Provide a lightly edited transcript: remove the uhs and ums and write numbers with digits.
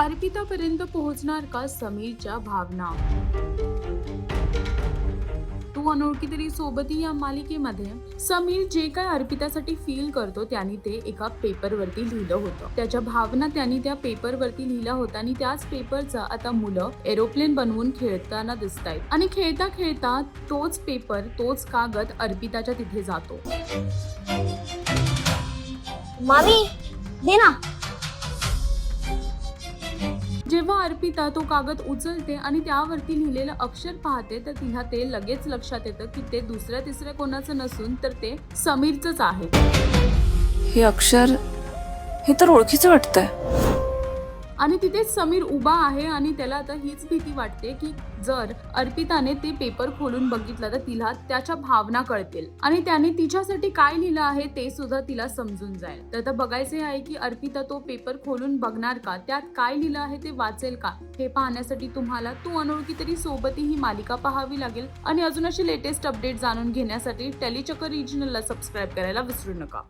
अर्पितापर्यंत पोहोचणार का समीरच्या भावना? तू अनोळखी तरी सोबती या मालिकेमध्ये समीर जे काय अर्पितासाठी फील करतो त्यांनी ते एका पेपरवरती लिहिलं होतं. त्याच्या भावना त्यांनी त्या पेपरवरती लिहिल्या होत्या आणि त्याच पेपरचा आता मुलं एरोप्लेन बनवून खेळताना दिसतायत आणि खेळता खेळता तोच पेपर, तोच कागद अर्पिताच्या तिथे जातो. मामी दे ना. जेव्हा अर्पिता तो कागद उचलते आणि त्यावरती लिहिलेलं अक्षर पाहते तर तिला ते लगेच लक्षात येतं की ते दुसऱ्या तिसऱ्या कोणाचं नसून तर ते समीरचंच आहे. हे अक्षर, हे तर ओळखीचं वाटतंय. आणि तिथेच समीर उभा आहे आणि त्याला आता हीच भीती वाटते की जर अर्पिताने ते पेपर खोलून बघितलं तर तिला त्याच्या भावना कळतील आणि त्याने तिच्यासाठी काय लिहिलं आहे ते सुद्धा तिला समजून जाईल. तर आता बघायचे आहे की अर्पिता तो पेपर खोलून बघणार का, त्यात काय लिहिलं आहे ते वाचेल का. हे पाहण्यासाठी तुम्हाला तू अनोळखी तरी सोबती ही मालिका पाहावी लागेल आणि अजून अशी लेटेस्ट अपडेट जाणून घेण्यासाठी टेलीचक्कर रिजनलला सबस्क्राईब करायला विसरू नका.